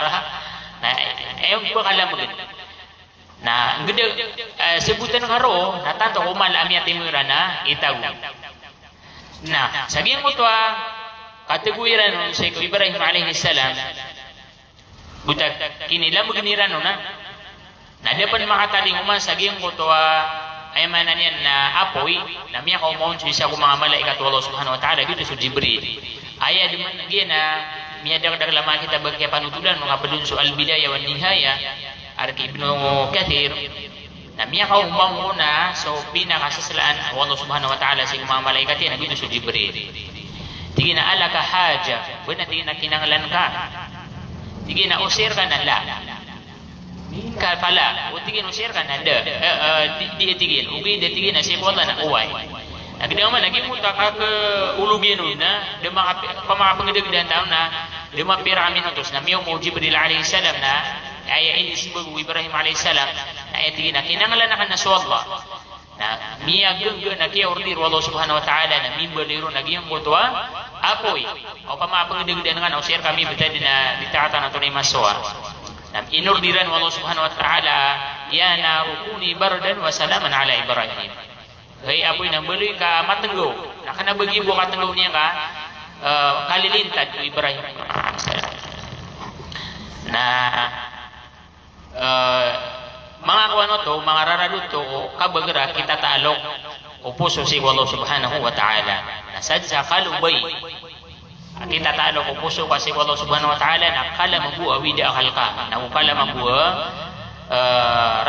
na ewan ko alam mo na gede sebutan karo natanto umal amia timuran na itagu na saging mo to kateguiran sa Ibrahim alaihi salam butak kinilam geniran na dapat makataling uman saging mo to ay manan yan na apoy na miya kaumaon sa isa ko mga malaikat wa Allah subhanahu wa ta'ala gitu so Jibril aya di man lagi na miya dag lama kita bagay panutulan mga padun so al-bidayah wa nihaya Arki Ibnu Kathir na miya kaumaon muna so pinakasasalaan wa Allah subhanahu wa ta'ala sa mga malaikat yan gitu so Jibril tigi na alaka haja buwan na tigi na kinanglan ka tigi na usir ka na la ka pala o tigi na usir ka na da di tigil ugi di tigi na sikwala na uway nagdaman naging mo taka ka ulugin na pamakapangidag taon na dumapira amin utos na miyaw mo Jibril alayhi salam na aya ini si Ibrahim alayhi salam na tigi na kinanglan na ka na so Allah na miya gengge na kiya ordir wa Allah subhanahu wa ta'ala na mimbaliro naging botwa apoy o pamapangidagdan nga na usir kami betadi na ditata na tunay maswa na inordiran wa Allah subhanahu wa ta'ala ya na rukuni bardan wa salaman ala Ibrahim hay apoy nang bali ka matenggo na kana bagi bo katenggo niya ka kalilintad ko Ibrahim na mga kuano to, mga rarado to, kabagara kita taalok o puso si Allah subhanahu wa ta'ala. Nasadsa kalubay. Kita taalok o puso kasi Allah subhanahu wa ta'ala na kala mabuha wida akal ka. Na kala mabuha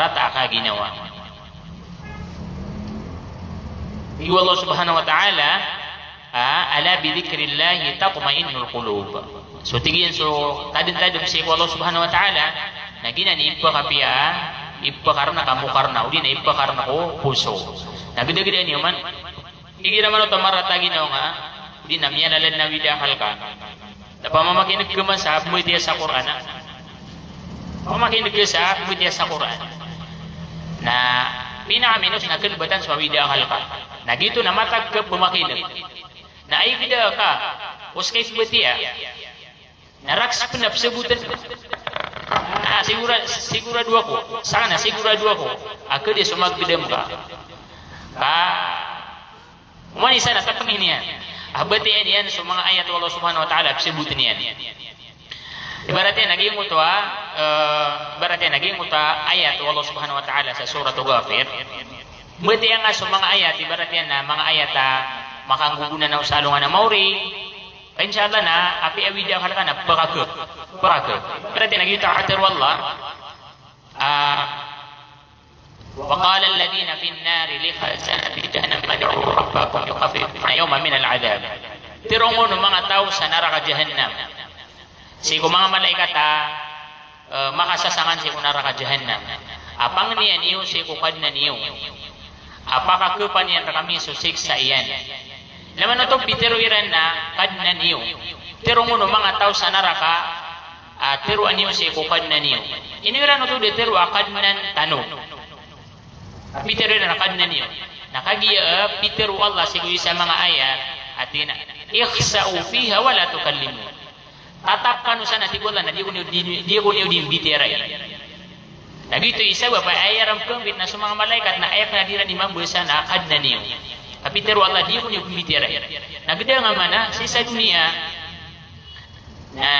rata ka ginawa. Iwa Allah subhanahu wa ta'ala ala bidhikrillahi tatma'innul qulub. So tigyan so tadin-tadin si Allah subhanahu wa ta'ala na ginani pa kapiya ipakarna kamu karna udi na ipakarna ko puso nagida-gida niyo man igira man to marata ginaw nga udi na miya nalan na wida halka da pamamakinig ko man sa mo itiya sa Quran pamamakinig ko sa mo itiya sa Quran na pinakaminos na kalbatan sa wida halka nagito na matag ka pamakinig na ay gida ka uskay subatiya naraks pinapsabutan sigura dua ko sana sigura dua ko ako dia sumagdem ka umani sana tapang inian abati yan so mga ayat Allah subhanahu wa ta'ala sebutin yan ibaratnya naging mo to ibaratnya naging mo ta ayat Allah subhanahu wa ta'ala sa surah Ghafir bati nga so mga ayat ibaratnya na mga ayat makanggugunan na usalungan na mauri insyaallah na api awida kala kana baraka berarti nagi ta'atir wallah wa qala alladhina fi an-nar li khazanati jahannam ad'u rabbakum yukhafif yawman min al-'adab tirong no mga tao sa neraka jahannam si ko mga malaikat makasasangan si ko neraka jahannam apang niya niyo si ko kadna niyo apakah kepanian kami susiksa iyan. Laman ito pitero iran na kadnan iyo. Tero mo no mga tao sa naraka, tero anyo si kadnan iyo. Iniran ito de tero akadnan tano. Pitero iran na kadnan iyo. Nakagiya pitero Allah siguy sa mga ayat atina ikhsa'u fiha wala tukallimu. Tatapkan usan na tigulan na di ko niyo dimbitiray. Nagito isa ba ayaram kambit na sa mga malaikat na ayak na dira ni mambusa na kadnan niyo. Kapitero Allah di ko niyo dimbitiray. Nagda nga mana sa dunia na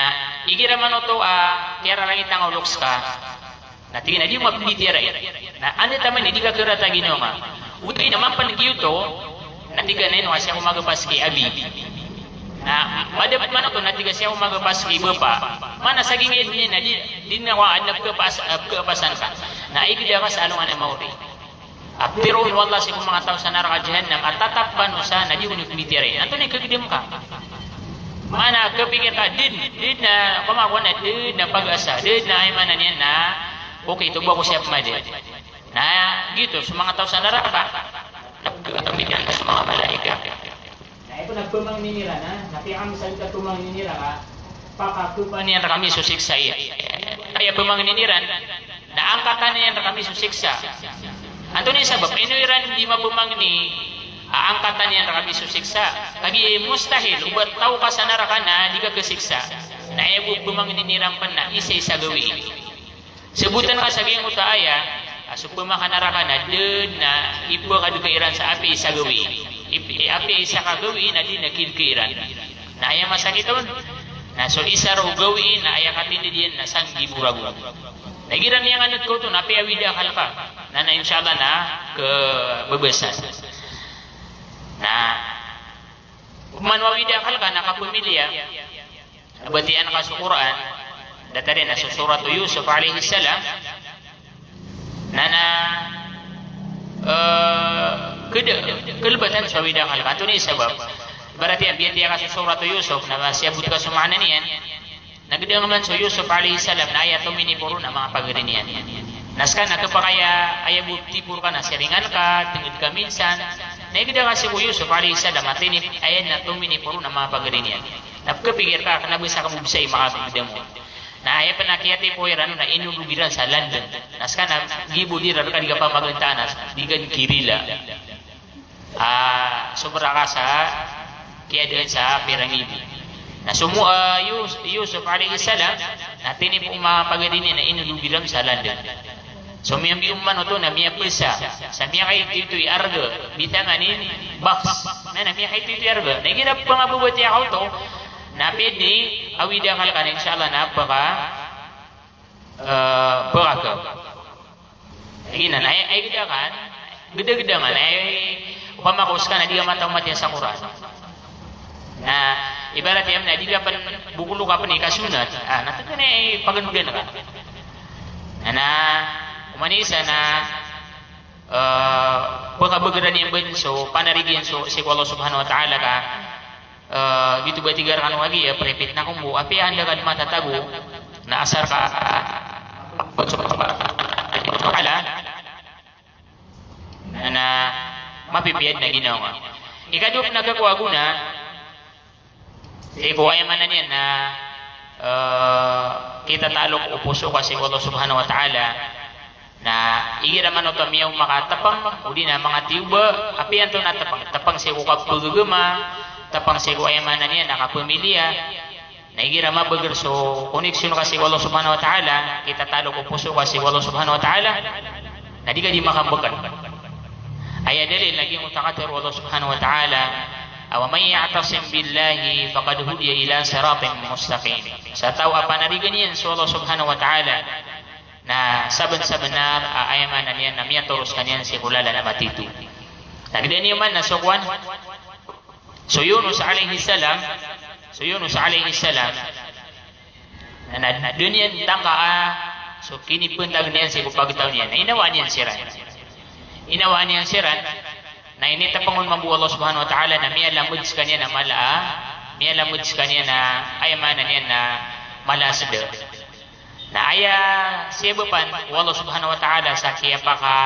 igira man ito kaya lang itang uloks ka na tingin na di mo mabitiray. Na ano taman hindi ka kirata ginawa nga. Utoy naman panagiyo to na di ganin kasi ako magapas kay Abi. Na madapat man ito na di kasi ako magapas kay Bapa. Mana saging edin na di na ako adnap kapasan ka. Na igida ka sa alungan ang mauri. Pero wala si mga tao sa neraka jahannam at tatakpan usa na di ko nagmitiray. Anto ni kagidim ka. Mana kepikir ka din na kumakuha na din na pag-asa. Din na ay mana niyan na okay ito ba ko siya pumadin. Na gitu sa mga tao sa neraka nagkatamigan sa mga malaika. Na ito nagpumang ninira na napiang salita tumang ninira ka pakakupan niyan na kami susiksa iya. Kaya pumang niniran na angkatan niyan na kami susiksa. Anto ni sabab inuiran di mabumang ni angkatan niyan na kami susiksa. Kagi mustahil ubat tao ka sa neraka na di ka kasiksa. Na ebo pumang ninirang pan na isa-isa gawin. Sebutan ka sa giyang utaaya supaya makanaraka na dun na ipo ka dukairan sa api isa gawin. Api isa ka gawin na din nakilkairan. Na ayaw masakiton. Na so isa raw gawin na ayaw katindi diyan na sanggi buragurag. Nagiran niya nga ko ito na api awida kalka. Na inshallah na kebebasan. Na manwawida kalka nakapumilya. Nabatian ka sa Quran. Datari na sa surat Yusuf alaihi salam. Nana kelebatan sawida kal kanto ni sebab berarti biar dia kasih surat Yusuf na siabut ka sumana niyan nagdang man so Yusuf alaihi salam na ayat mini puro na mga pagirinian naskan nakapakaya aya bukti puro ka na seringan ka tingid ka minsan nagdang kasih ko Yusuf alaihi salam atini ayat na mini puro na mga pagirinian napkapikir ka kana bisa ka mubisay makagdam mo. Na ay panakyati po yan na inulugiran sa London. Naskan na gibo dira ka di ka pa magantanas di ka kirila. Sobra ka sa kaya doon sa piramide. Na Yusuf alaihi salam na tinipo mga pagadini na inulugiran sa London. So miyang biuman ito na miya pesa. Sa miya kay titoy arga bitangan ni box. Na miya kay titoy arga. Nagirap pa nga bubati ako to. Na pwede awida kal kan insyaallah na beraka. Ina na ay gidakan gede-gede man ay upamakos ka na di ka matang-mati sa Quran. Na ibarat yam na di ka pan bukulu ka pa ni kasunat. Natagana ay paganugan ka. Na umanisa na pagkabageran yang benso panarigyan so si Allah Subhanahu wa taala ka gitu ba tigar kan lagi ya prepit na kumbu api anda kan matatago na asar ka ala na mapipiyad na ginawa ikadup nagkakuaguna si kuwaya man niyan na kita talok upuso kasi Allah Subhanahu wa ta'ala na igira man ito miyaw makatapang udi na mga tiuba api anto na tapang si kukag paguguma tapang sigo ay manan niya nakapamilya naigira mabagar so koneksyon kasi Allah Subhanahu wa ta'ala kita talo ko puso kasi Allah Subhanahu wa ta'ala na di ka di makambagan ay dalil naging utakatir Allah Subhanahu wa ta'ala awa may ya'tasim billahi faqad hudiya ila siratin mustaqim sa tao apanarigan niyan so Allah Subhanahu wa ta'ala na saban-saban na ayamanan niyan na miya turus kanyan si kulala na matitu nagda niyo man na sukwan So Yunus alaihi salam na dunia tangka so kini pun tag niyan si kupagtaw niyan na inawa niyan siran na ini tapangon mambu Allah Subhanahu wa ta'ala na miya lamud sa kanya na ayamanan niyan na malasada na aya siya bapan Allah Subhanahu wa ta'ala sa kaya pa ka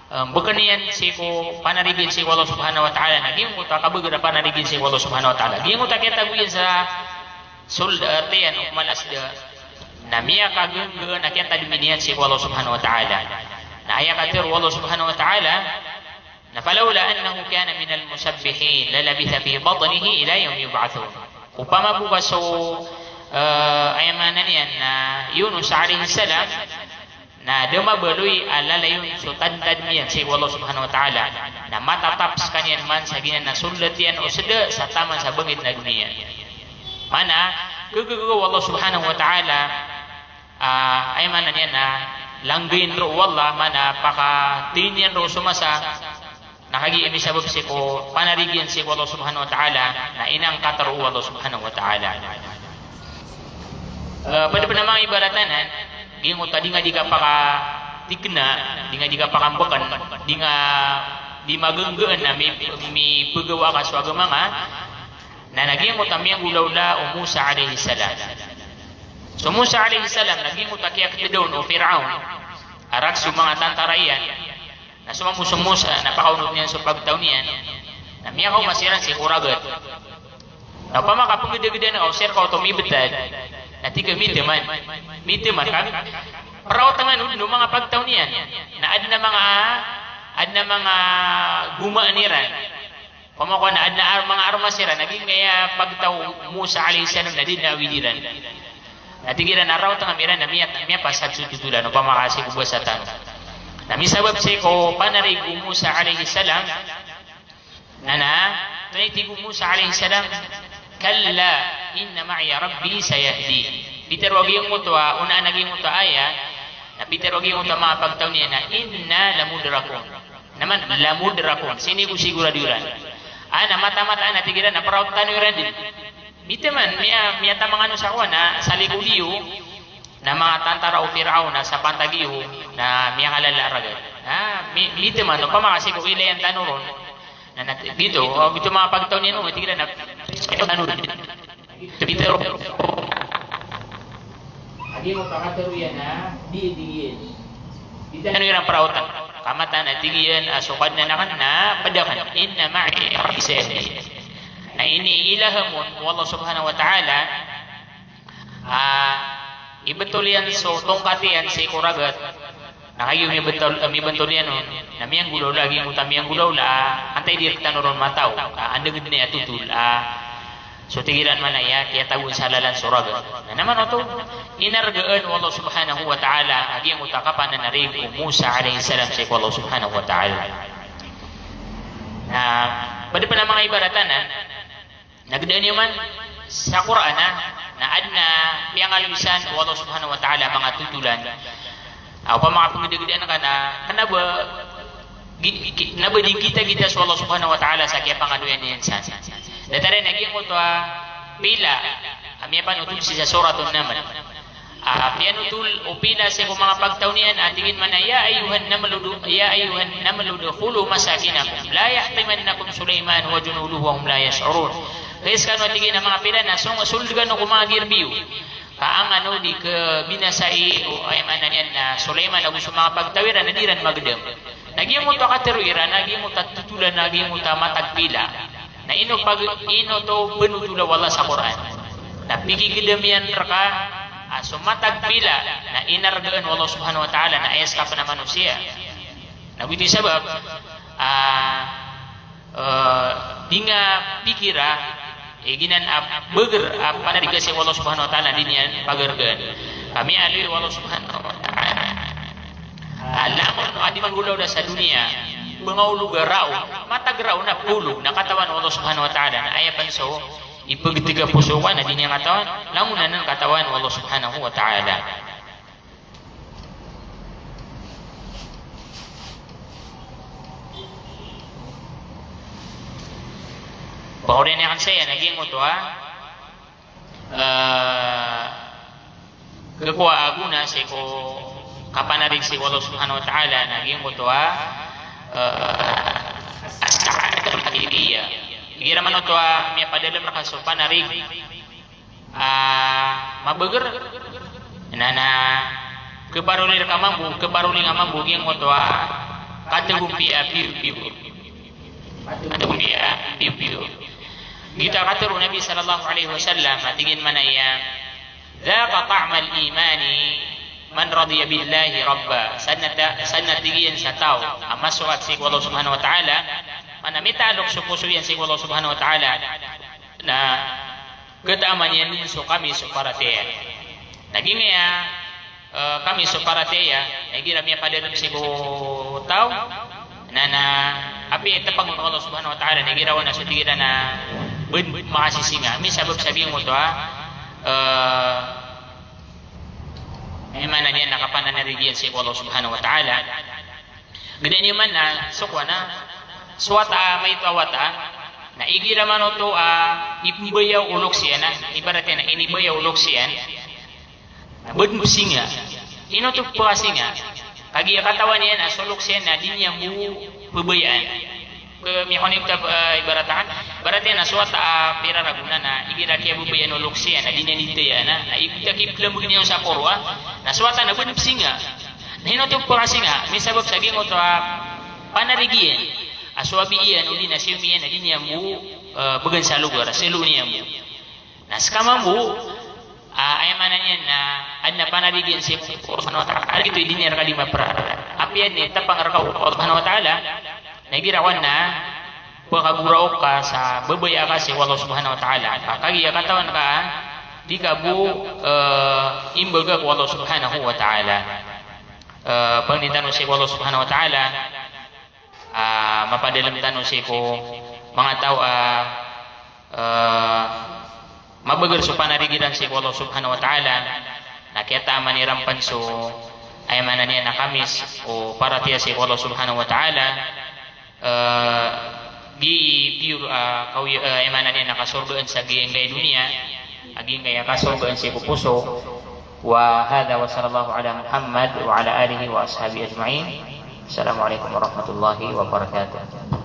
bekenian si ko panarigin si Allah Subhanahu wa taala naging uta kabeger panarigin si Allah Subhanahu wa taala ging uta kita guin sa sultian malas de namia kageng na kita diminian si Allah Subhanahu wa taala na aya katir Allah Subhanahu wa taala na falawla annahu kana min al-musabbihin lalabitha fi batnihi ila yawm yub'athun upama buka so ayamanan yan na Yunus alaihi salam na dumabeloy alalayon so tandad niyan si Allah Subhanahu wa taala na matataps kanyan man sa ginan na sulat yan o sada sa taman sa bangit na dunia mana gugugo Allah Subhanahu wa taala ay manan yan na langgain ro wallah mana paka tinian ro sumasa nakagi imi sabab si ko panarigyan si Allah Subhanahu wa taala na inang kataro Allah Subhanahu wa taala pada mga ibaratanan gingo tadi nga di ka paka tikna di nga di ka pakambakan di nga di magenggeun na mi pagawa ka swaga mga na naging mo tamiyang ulawla o Musa alaihi salam so Musa alaihi salam naging mo takiyak doon o Firaun arak sa mga tantarayan na sumamusong Musa napakaunod niyan sa pagtaon niyan na miya ko masiran si kuragat na pamakapagdagdagan na o sir ka o tumibetad na tiga miteman kami perawatan no mga pagtaon niyan na ad na mga gumaaniran pamako na ad na mga armasira naging kaya pagtaw Musa alaihi salam na din nawidiran na tigiran na raw tang amiran na miya pasad sututulan no pamakasi ko sa tan na misabab si ko panarig Musa alaihi salam na tunay Musa alaihi salam kalla inna ma'iya rabbi sayahdi Peter wag yung mutwa una naging mutwa aya na Peter wag yung mutwa mga pagtaw niya na inna lamudrakun naman lamudrakun sini ko siguraduran na mata-mata na tigiran na paraw tanuran din bitaman miya tamang ano sa kuha na sa liguliyo na mga tantara o Firaun na sa pantagiyo na miya kalalaragan bitaman no pamakasi ko ilayan tanuron na dito mga pagtaw niya no tigiran na Peter adi mo pakataruyan na diidiyin dito ano yung parautan kamatan na digiyan asukad na nakan na padakan inna ma'i rabbi na iniilahamon wallah subhanahu wa ta'ala ibetulian so tongkatian si kuragat na kayo mi betulian nun na miyang gulaw lagi yung utamiyang gulaw la antay direkta nuron mataw andagad na atutul so tigiran man ya kaya tawon sa lalan suragat na naman ito inargaan wallah subhanahu wa ta'ala agi ang utakapan na narig Musa alaihi salam sa wallah subhanahu wa ta'ala na pada pa na mga ibaratan nagdaan yun man sa Quran na adna piyangalusan wallah subhanahu wa ta'ala mga tutulan pa mga panggidigdaan ka na kanaba nabading kita sa wallah subhanahu wa ta'ala sa kaya pangaluyan niyan sa datare naging ko to pila amya panutul sa suratun naman pianutul o pila sa mga pagtaw niyan atingin man ya ayuhan namludu khulu masakinakum la yahtimannakum Sulaiman wa junuduhu wa hum la yash'urun guys kan atingin ang mga pila na sulgan ko mga girbiyo kaang ano di ke binasai o ay manan yan na Sulaiman ang gusto mga pagtawiran na diran magdem naging mo to katiruiran naging mo tatutulan naging mo matagpila na ino to benutula wala sa Quran na pigigidamian raka sumatag pila na inargaan wallah subhanahu wa ta'ala na ayas ka pa na manusia na witi sabab di nga pikira ginan beger panariga si wallah subhanahu wa ta'ala din yan pagargaan kami alui wallah subhanahu wa ta'ala alamon adi manggulaw na sa dunia bangaw lugar raw matag raw na pulog na katawan Allah subhanahu wa ta'ala na ayapan so ipagtiga pusukan na din yung katawan lamunan ng katawan Allah subhanahu wa ta'ala bahwa rin yan saya naging mo to kekuha aguna si ko kapanarig si Allah subhanahu wa ta'ala naging mo to as-sa'adatul hakimiyah kira man ito may padalam na kasupan na rin mabagar na kebarulir ka mambu kebaruling mambu yung ito kata gumpia piu-piu. Kata gumpia piu-piu. Kita kata Nabi sallallahu alaihi wasallam tingin mana ya dzaqa ta'mal imani man radiya billahi rabba sanna tingin sa tao amasuat si Allah subhanahu wa ta'ala mana mitalok supuso yan si Allah subhanahu wa ta'ala na kataman yan so kami so parateya naging kami so parateya nagira miya padalam si tao na api ito pang Allah subhanahu wa ta'ala nagirawan na sudigira na makasisinga may sabab sabihin mo to may mana niya nakapananarigyan si Allah subhanahu wa ta'ala ganyan niyo man na sukwa na suwata may tawata na igira man ito ibayaw ulok siya na ibaratya na inibayaw ulok siya bud mo singa ino to po kasinga kagiya katawan niya na sulok siya na di niya mo pabayaan mihonib ta ibaratan barate na suwata pira raguna na igira kaya bubayan ulok siya na dinanito yan na ibita kiplam niya sa korwa na suwata na bunip singa na hinotong po kasi nga may sabab sabi mo to panarigiyan aswabi iyan uli na siya na din niya mo bagan sa lugar silo niya mo na skama mo ay manan yan na ad na panarigiyan siya subhanahu wa ta'ala ito din niya kalima pra apiyan ni tapang arkaw subhanahu wa ta'ala nagirawan na pagkaguraok ka sa babaya ka si Allah subhanahu wa ta'ala kagiya katawan ka di ka bu imbaga ko Allah subhanahu wa ta'ala pagnitanong si Allah subhanahu wa ta'ala mapadalam tanong si ko mga tao mabagal so panarigiran si Allah subhanahu wa ta'ala nakita maniram panso ay manan niya na kamis o para tiya si Allah subhanahu wa ta'ala di pure emanan niya nakasurgaan sa giyang gaya dunia aging kaya kasurgaan si pupuso wa hadha wa sallallahu ala Muhammad wa ala alihi wa ashabi ajma'in. Assalamualaikum warahmatullahi wabarakatuh.